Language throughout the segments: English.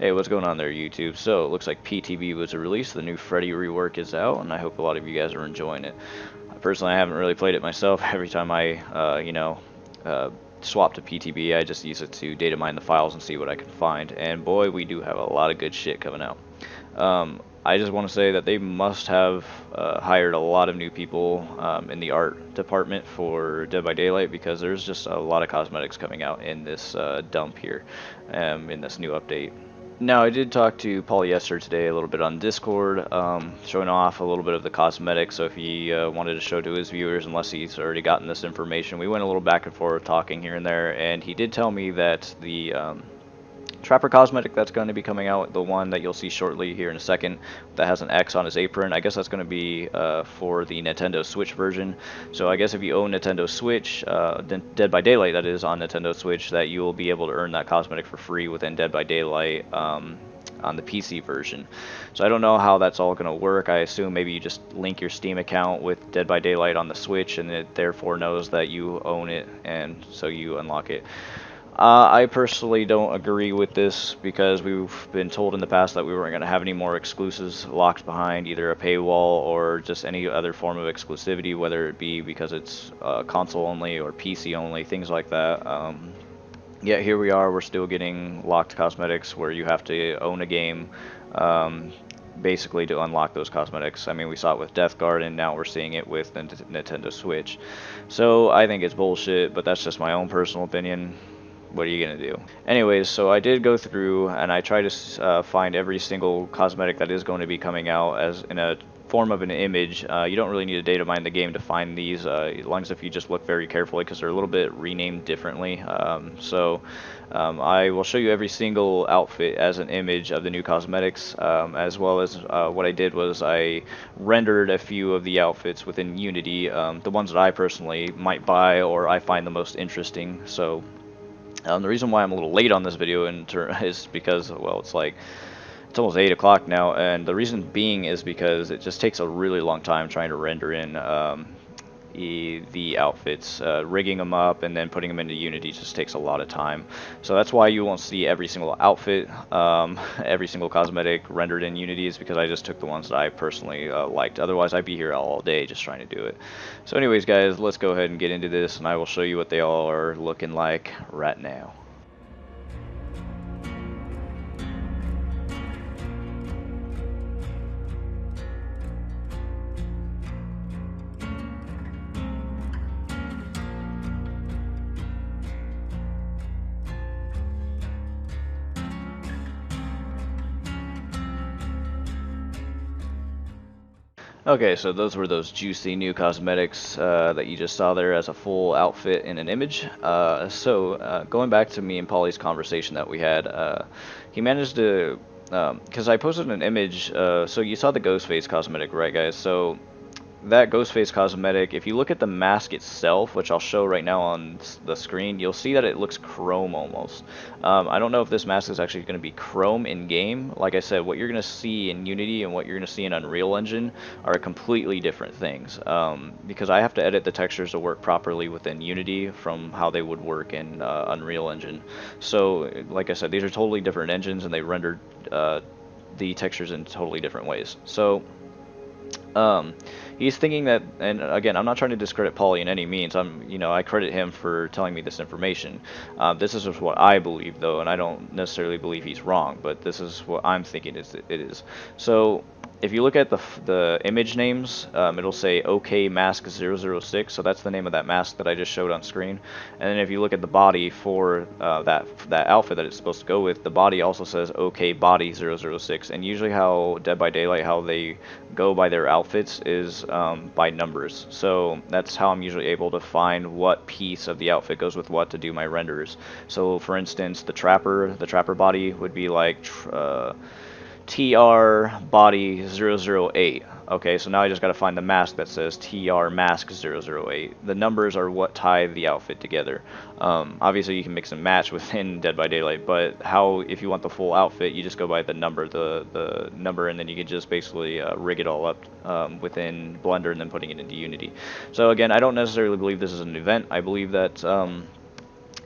Hey, what's going on there, YouTube? So, it looks like PTB was released, the new Freddy rework is out, and I hope a lot of you guys are enjoying it. Personally, I haven't really played it myself. Every time I, swap to PTB, I just use it to data mine the files and see what I can find, and boy, we do have a lot of good shit coming out. I just want to say that they must have hired a lot of new people in the art department for Dead by Daylight, because there's just a lot of cosmetics coming out in this dump here, in this new update. Now, I did talk to Polyester today a little bit on Discord, showing off a little bit of the cosmetics, so if he wanted to show to his viewers, unless he's already gotten this information. We went a little back and forth talking here and there, and he did tell me that the Trapper cosmetic that's going to be coming out, the one that you'll see shortly here in a second, that has an X on his apron, I guess that's going to be for the Nintendo Switch version. So I guess if you own Nintendo Switch, Dead by Daylight that is on Nintendo Switch, that you will be able to earn that cosmetic for free within Dead by Daylight on the PC version. So I don't know how that's all going to work. I assume maybe you just link your Steam account with Dead by Daylight on the Switch, and it therefore knows that you own it, and so you unlock it. I personally don't agree with this, because we've been told in the past that we weren't going to have any more exclusives locked behind either a paywall or just any other form of exclusivity, whether it be because it's console only or PC only, things like that. Yet here we are, we're still getting locked cosmetics where you have to own a game basically to unlock those cosmetics. I mean, we saw it with Death Guard, and now we're seeing it with Nintendo Switch. So I think it's bullshit, but that's just my own personal opinion. What are you gonna do? Anyways, so I did go through and I tried to find every single cosmetic that is going to be coming out as in a form of an image. You don't really need to data mine the game to find these, as long as if you just look very carefully, because they're a little bit renamed differently. I will show you every single outfit as an image of the new cosmetics, as well as what I did was I rendered a few of the outfits within Unity, the ones that I personally might buy or I find the most interesting. So the reason why I'm a little late on this video is because, well, it's almost 8 o'clock now, and the reason being is because it just takes a really long time trying to render in the outfits. Rigging them up and then putting them into Unity just takes a lot of time. So that's why you won't see every single outfit, every single cosmetic rendered in Unity, is because I just took the ones that I personally liked. Otherwise, I'd be here all day just trying to do it. So anyways, guys, let's go ahead and get into this, and I will show you what they all are looking like right now. Okay, so those were those juicy new cosmetics that you just saw there as a full outfit in an image. Going back to me and Polly's conversation that we had, he managed to, because I posted an image, so you saw the Ghostface cosmetic, right, guys? So that Ghostface cosmetic, if you look at the mask itself, which I'll show right now on the screen, you'll see that it looks chrome almost. I don't know if this mask is actually going to be chrome in game. Like I said, what you're going to see in Unity and what you're going to see in Unreal Engine are completely different things, because I have to edit the textures to work properly within Unity from how they would work in Unreal Engine. So like I said, these are totally different engines, and they rendered the textures in totally different ways. So he's thinking that, and again, I'm not trying to discredit Paulie in any means. I credit him for telling me this information. This is just what I believe, though, and I don't necessarily believe he's wrong, but this is what I'm thinking it is. So if you look at the image names, it'll say OK Mask 006, so that's the name of that mask that I just showed on screen. And then if you look at the body for that outfit that it's supposed to go with, the body also says OK Body 006. And usually how Dead by Daylight, how they go by their outfits is by numbers. So that's how I'm usually able to find what piece of the outfit goes with what to do my renders. So for instance, the trapper body would be like TR body 008. Okay, so now I just got to find the mask that says TR mask 008. The numbers are what tie the outfit together. Obviously, you can mix and match within Dead by Daylight, but if you want the full outfit, you just go by the number, the number, and then you can just basically rig it all up within Blender and then putting it into Unity. So again, I don't necessarily believe this is an event. I believe that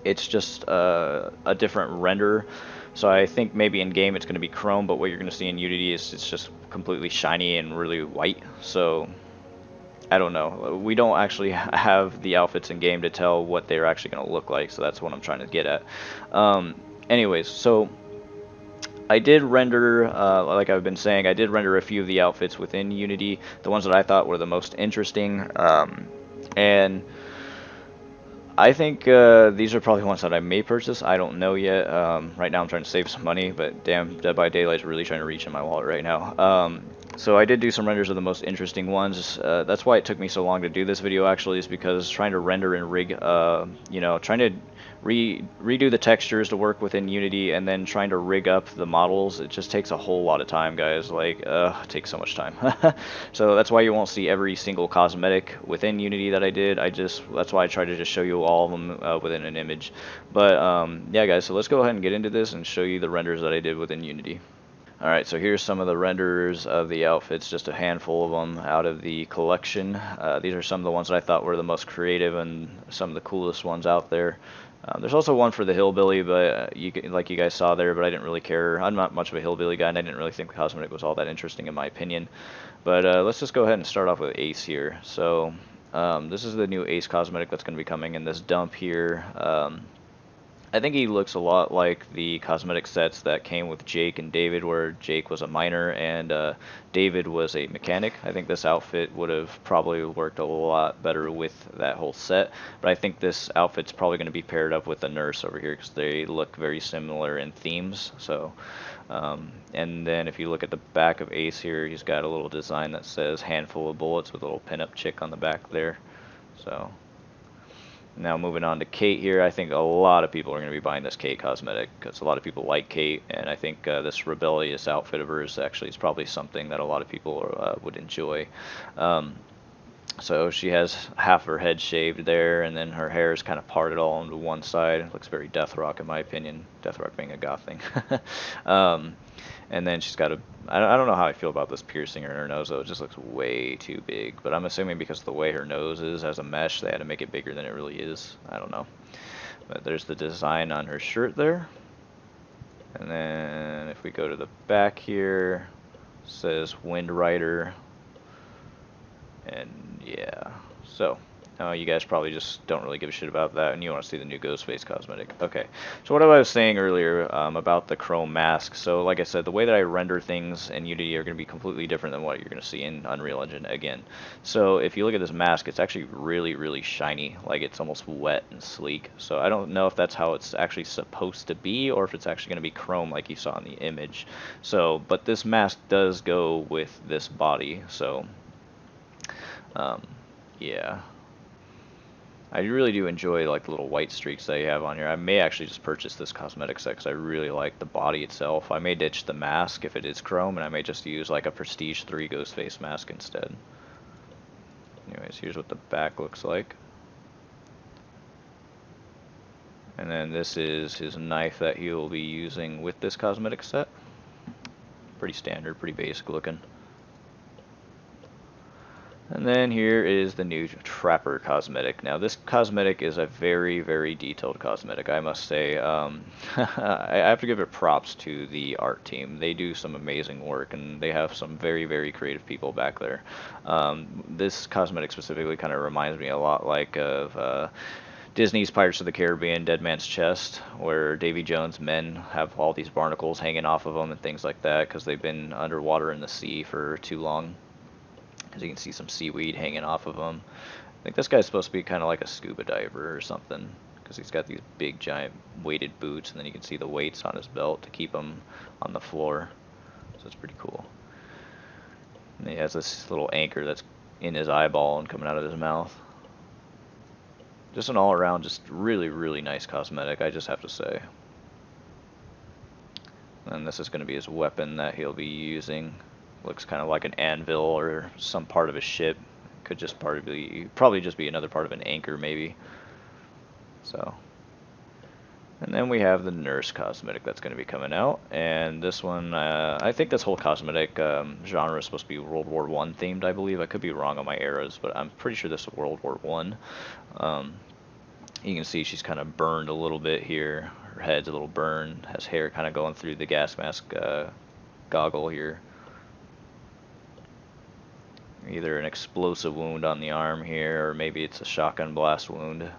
it's just a different render So I think maybe in game it's going to be chrome, but what you're going to see in Unity is it's just completely shiny and really white. So I don't know. We don't actually have the outfits in game to tell what they're actually going to look like, so that's what I'm trying to get at. Anyways, so I did render, like I've been saying, I did render a few of the outfits within Unity, the ones that I thought were the most interesting, and I think these are probably ones that I may purchase. I don't know yet. Right now I'm trying to save some money, but damn, Dead by Daylight is really trying to reach in my wallet right now. So I did do some renders of the most interesting ones. That's why it took me so long to do this video actually, is because trying to render and rig, you know, trying to redo the textures to work within Unity and then trying to rig up the models, it just takes a whole lot of time, guys. Like, it takes so much time. So that's why you won't see every single cosmetic within Unity that I did. That's why I try to just show you all of them within an image. But yeah, guys, so let's go ahead and get into this and show you the renders that I did within Unity. Alright, so here's some of the renders of the outfits, just a handful of them out of the collection. These are some of the ones that I thought were the most creative and some of the coolest ones out there. There's also one for the hillbilly, but like you guys saw there, but I didn't really care. I'm not much of a hillbilly guy, and I didn't really think the cosmetic was all that interesting in my opinion. But let's just go ahead and start off with Ace here. So this is the new Ace cosmetic that's going to be coming in this dump here. I think he looks a lot like the cosmetic sets that came with Jake and David, where Jake was a miner and David was a mechanic. I think this outfit would have probably worked a lot better with that whole set, but I think this outfit's probably going to be paired up with the nurse over here because they look very similar in themes. So, and then if you look at the back of Ace here, he's got a little design that says "handful of bullets" with a little pinup chick on the back there. So. Now moving on to Kate here, I think a lot of people are going to be buying this Kate cosmetic because a lot of people like Kate, and I think this rebellious outfit of hers actually is probably something that a lot of people would enjoy. So she has half her head shaved there, and then her hair is kind of parted all onto one side. It looks very Death Rock in my opinion, Death Rock being a goth thing. And then she's got I don't know how I feel about this piercing in her nose though, it just looks way too big, but I'm assuming because of the way her nose is as a mesh, they had to make it bigger than it really is. I don't know. But there's the design on her shirt there. And then if we go to the back here, it says Wind Rider. And yeah, so you guys probably just don't really give a shit about that, and you want to see the new Ghostface cosmetic. Okay, so what I was saying earlier about the chrome mask, so like I said, the way that I render things in Unity are going to be completely different than what you're going to see in Unreal Engine again. So if you look at this mask, it's actually really, really shiny, like it's almost wet and sleek. So I don't know if that's how it's actually supposed to be, or if it's actually going to be chrome like you saw in the image. So, but this mask does go with this body, so yeah. I really do enjoy like the little white streaks that you have on here. I may actually just purchase this cosmetic set because I really like the body itself. I may ditch the mask if it is chrome, and I may just use like a Prestige 3 Ghostface mask instead. Anyways, here's what the back looks like. And then this is his knife that he will be using with this cosmetic set. Pretty standard, pretty basic looking. And then here is the new Trapper cosmetic. Now this cosmetic is a very, very detailed cosmetic, I must say. I have to give it props to the art team. They do some amazing work, and they have some very, very creative people back there. This cosmetic specifically kind of reminds me a lot like of Disney's Pirates of the Caribbean, Dead Man's Chest, where Davy Jones' men have all these barnacles hanging off of them and things like that because they've been underwater in the sea for too long. As you can see some seaweed hanging off of him. I think this guy's supposed to be kind of like a scuba diver or something, because he's got these big giant weighted boots, and then you can see the weights on his belt to keep him on the floor. So it's pretty cool. And he has this little anchor that's in his eyeball and coming out of his mouth. Just an all-around, just really, really nice cosmetic, I just have to say. And this is going to be his weapon that he'll be using. Looks kind of like an anvil or some part of a ship. Could just probably just be another part of an anchor maybe. So, and then we have the nurse cosmetic that's going to be coming out, and this one I think this whole cosmetic genre is supposed to be World War I themed, I believe. I could be wrong on my eras, but I'm pretty sure this is World War I. You can see she's kind of burned a little bit here. her head's a little burned, has hair kind of going through the gas mask goggle here. Either an explosive wound on the arm here, or maybe it's a shotgun blast wound.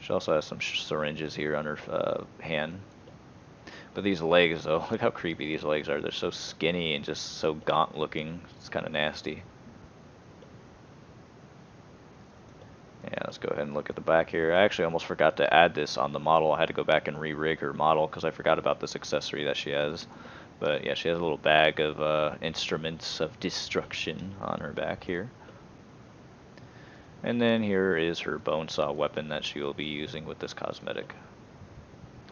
She also has some syringes here on her hand. But these legs, though, look how creepy these legs are. They're so skinny and just so gaunt looking. It's kind of nasty. Yeah, let's go ahead and look at the back here. I actually almost forgot to add this on the model. I had to go back and re-rig her model because I forgot about this accessory that she has. But yeah, she has a little bag of instruments of destruction on her back here. And then here is her bone saw weapon that she will be using with this cosmetic.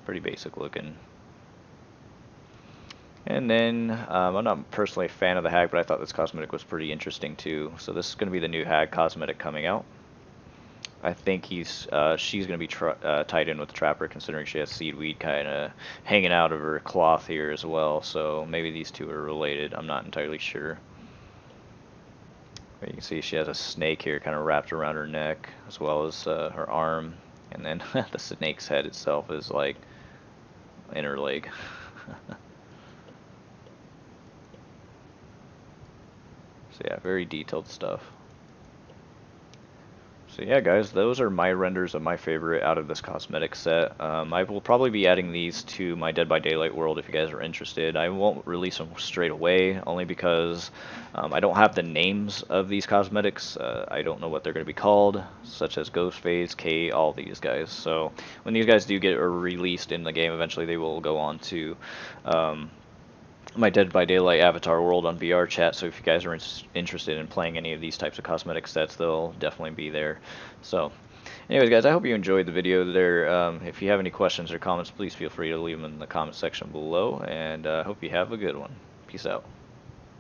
Pretty basic looking. And then, I'm not personally a fan of the hag, but I thought this cosmetic was pretty interesting too. So this is going to be the new hag cosmetic coming out. I think she's going to be tied in with the trapper, considering she has seedweed kind of hanging out of her cloth here as well. So maybe these two are related. I'm not entirely sure. But you can see she has a snake here kind of wrapped around her neck, as well as her arm. And then the snake's head itself is like in her leg. So yeah, very detailed stuff. So yeah, guys, those are my renders of my favorite out of this cosmetic set. I will probably be adding these to my Dead by Daylight world if you guys are interested. I won't release them straight away, only because I don't have the names of these cosmetics. I don't know what they're going to be called, such as Ghostface, Kate, all these guys. So when these guys do get released in the game, eventually they will go on to my Dead by Daylight avatar world on VR chat, so if you guys are interested in playing any of these types of cosmetic sets, they'll definitely be there. So anyways, guys, I hope you enjoyed the video there. If you have any questions or comments, please feel free to leave them in the comment section below, and I hope you have a good one. Peace out.